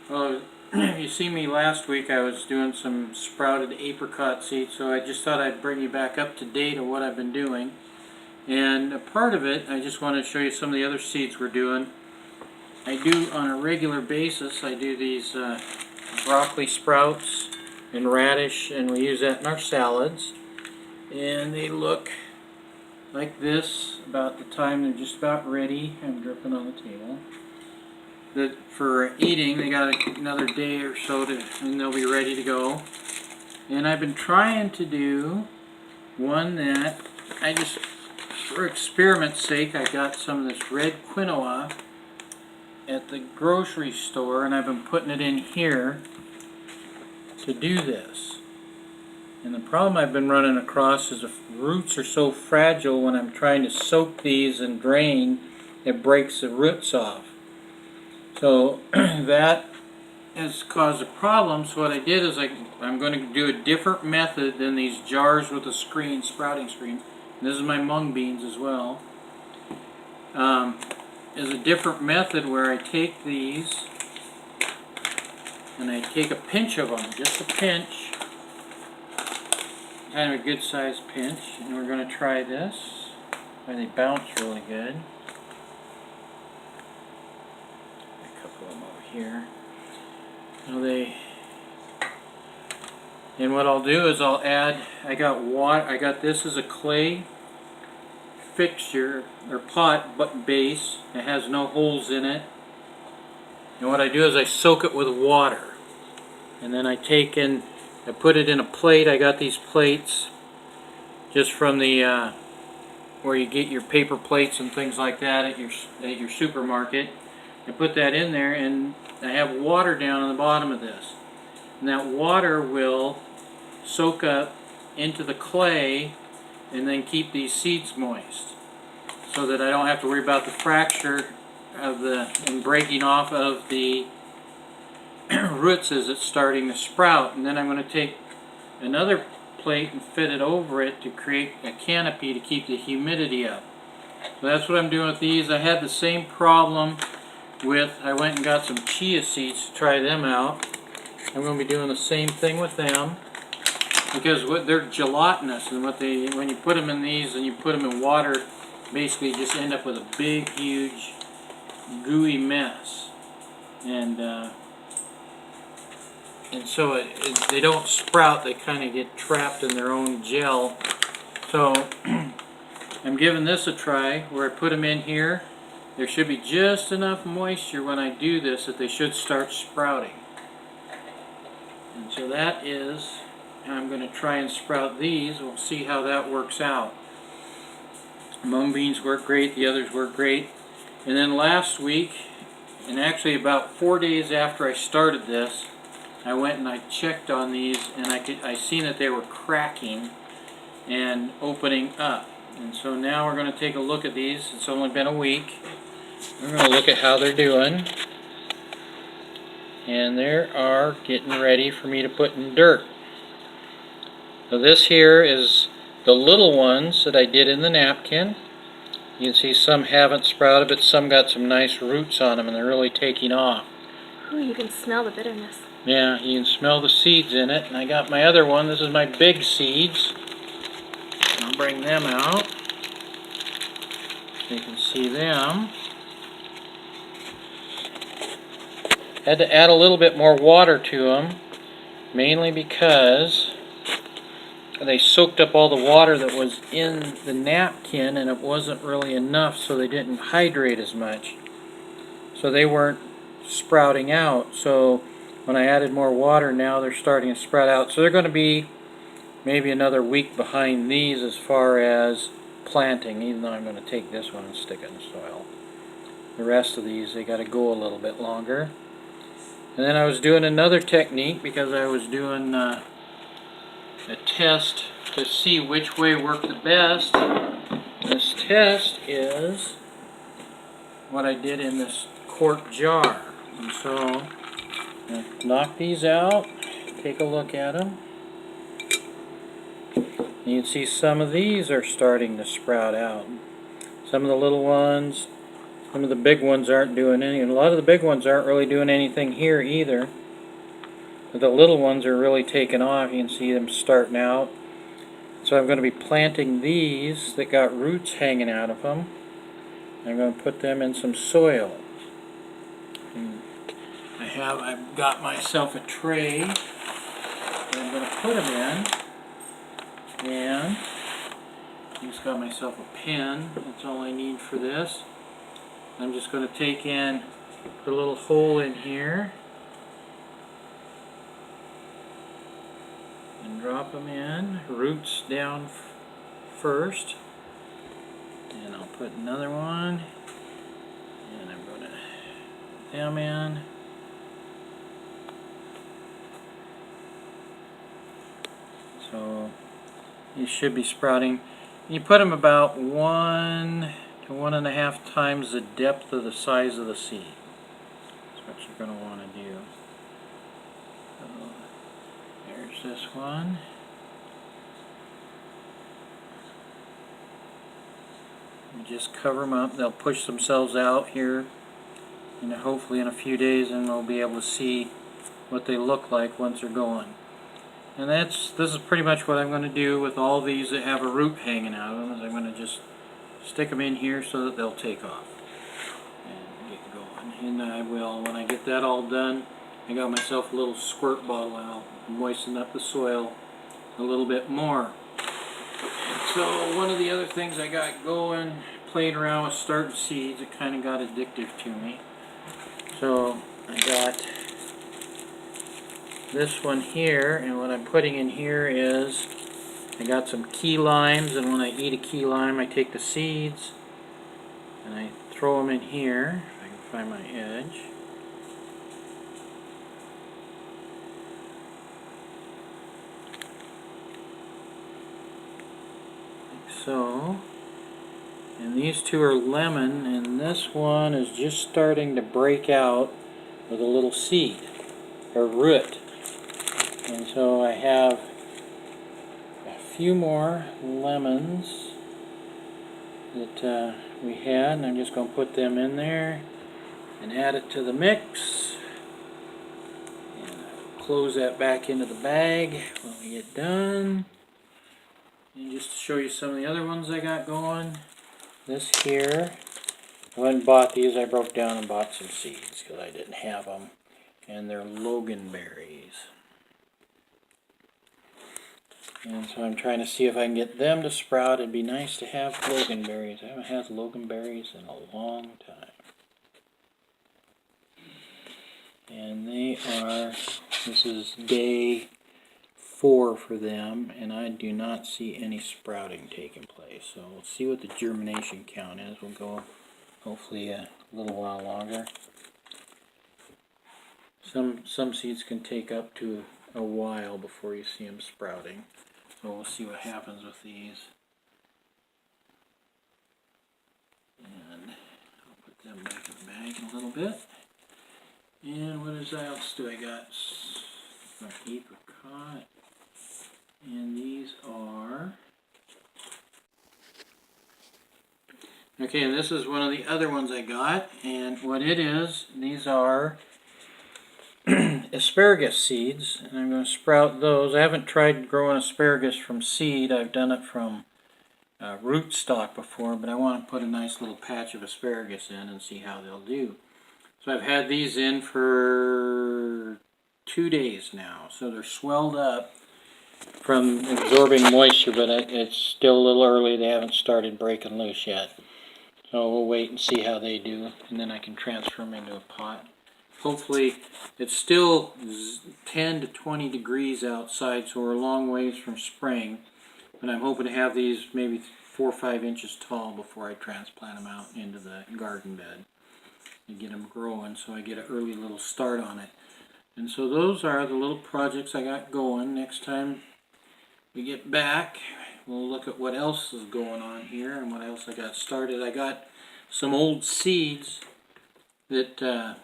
Well, you see me last week, I was doing some sprouted apricot seeds, so I just thought I'd bring you back up to date on what I've been doing. And a part of it, I just want to show you some of the other seeds we're doing. I do on a regular basis, I do these broccoli sprouts and radish, and we use that in our salads. And they look like this about the time they're just about ready. I'm dripping on the table. For eating, they got another day or so and they'll be ready to go. And I've been trying to do one that I just, for experiment's sake, I got some of this red quinoa at the grocery store, and I've been putting it in here to do this. And the problem I've been running across is the roots are so fragile when I'm trying to soak these and drain, it breaks the roots off. So that has caused a problem. So what I did is I'm going to do a different method than these jars with a screen, sprouting screen. And this is my mung beans as well. Is a different method where I take these and I take a pinch of them, just a pinch, kind of a good sized pinch, and we're going to try this. They bounce really good. Here. And what I'll do is I'll add, I got this as a clay fixture or pot but base. It has no holes in it. And what I do is I soak it with water. And then I put it in a plate. I got these plates just from the where you get your paper plates and things like that at your supermarket. I put that in there, and I have water down on the bottom of this. And that water will soak up into the clay and then keep these seeds moist, so that I don't have to worry about the fracture of and breaking off of the roots as it's starting to sprout. And then I'm going to take another plate and fit it over it to create a canopy to keep the humidity up. So that's what I'm doing with these. I had the same problem I went and got some chia seeds to try them out. I'm going to be doing the same thing with them because they're gelatinous, and when you put them in these and you put them in water, basically you just end up with a big, huge, gooey mess. And so they don't sprout, they kind of get trapped in their own gel. So I'm giving this a try where I put them in here. There should be just enough moisture when I do this that they should start sprouting. And so that is how I'm going to try and sprout these. We'll see how that works out. Mung beans work great, the others work great. And then last week, and actually about 4 days after I started this, I went and I checked on these, and I seen that they were cracking and opening up. And so now we're going to take a look at these. It's only been a week. We're going to look at how they're doing. And they are getting ready for me to put in dirt. So this here is the little ones that I did in the napkin. You can see some haven't sprouted, but some got some nice roots on them, and they're really taking off. Ooh, you can smell the bitterness. Yeah, you can smell the seeds in it. And I got my other one. This is my big seeds. I'll bring them out so you can see them. Had to add a little bit more water to them, mainly because they soaked up all the water that was in the napkin, and it wasn't really enough, so they didn't hydrate as much. So they weren't sprouting out. So when I added more water, now they're starting to sprout out. So they're going to be maybe another week behind these as far as planting, even though I'm going to take this one and stick it in the soil. The rest of these, they got to go a little bit longer. And then I was doing another technique because I was doing a test to see which way worked the best. This test is what I did in this quart jar. And so I knock these out, take a look at them. You can see some of these are starting to sprout out. Some of the little ones, Some of the big ones aren't doing any, and a lot of the big ones aren't really doing anything here either. But the little ones are really taking off. You can see them starting out. So I'm going to be planting these that got roots hanging out of them. I'm going to put them in some soil. And I've got myself a tray that I'm going to put them in, and I just got myself a pen. That's all I need for this. I'm just going to take in, put a little hole in here, and drop them in, roots down first, and I'll put another one, and I'm going to put them in. So these should be sprouting. You put them about 1 to 1.5 times the depth of the size of the seed. That's what you're going to want to do. So there's this one. You just cover them up. They'll push themselves out here, and hopefully in a few days, and we'll be able to see what they look like once they're going. And this is pretty much what I'm going to do with all these that have a root hanging out of them. Is I'm going to just stick them in here so that they'll take off and get going. And I will, when I get that all done, I got myself a little squirt bottle. I'll moisten up the soil a little bit more. And so one of the other things I got going, playing around with starting seeds, it kind of got addictive to me. So I got this one here, and what I'm putting in here is I got some key limes, and when I eat a key lime I take the seeds and I throw them in here, if I can find my edge. Like so. And these two are lemon, and this one is just starting to break out with a little seed or root. And so I have a few more lemons that we had, and I'm just going to put them in there and add it to the mix. And I'll close that back into the bag when we get done. And just to show you some of the other ones I got going, this here, I went and bought these. I broke down and bought some seeds because I didn't have them, and they're loganberries. And so I'm trying to see if I can get them to sprout. It'd be nice to have loganberries. I haven't had loganberries in a long time. And they are, this is day 4 for them, and I do not see any sprouting taking place. So we'll see what the germination count is. We'll go hopefully a little while longer. Some seeds can take up to a while before you see them sprouting. So we'll see what happens with these. And I'll put them back in the bag in a little bit. And what else do I got? My apricot. And these are... Okay, and this is one of the other ones I got. And what it is, these are asparagus seeds, and I'm going to sprout those. I haven't tried growing asparagus from seed. I've done it from rootstock before, but I want to put a nice little patch of asparagus in and see how they'll do. So I've had these in for 2 days now, so they're swelled up from absorbing moisture, but it's still a little early. They haven't started breaking loose yet. So we'll wait and see how they do, and then I can transfer them into a pot. Hopefully, it's still 10 to 20 degrees outside, so we're a long ways from spring. But I'm hoping to have these maybe 4 or 5 inches tall before I transplant them out into the garden bed and get them growing, so I get an early little start on it. And so those are the little projects I got going. Next time we get back, we'll look at what else is going on here and what else I got started. I got some old seeds that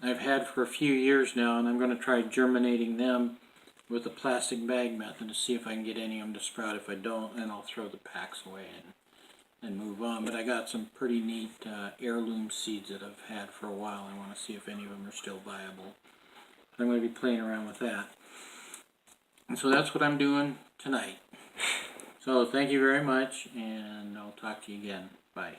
I've had for a few years now, and I'm going to try germinating them with a plastic bag method to see if I can get any of them to sprout. If I don't, then I'll throw the packs away and move on. But I got some pretty neat heirloom seeds that I've had for a while. I want to see if any of them are still viable. I'm going to be playing around with that. And so that's what I'm doing tonight. So thank you very much, and I'll talk to you again. Bye.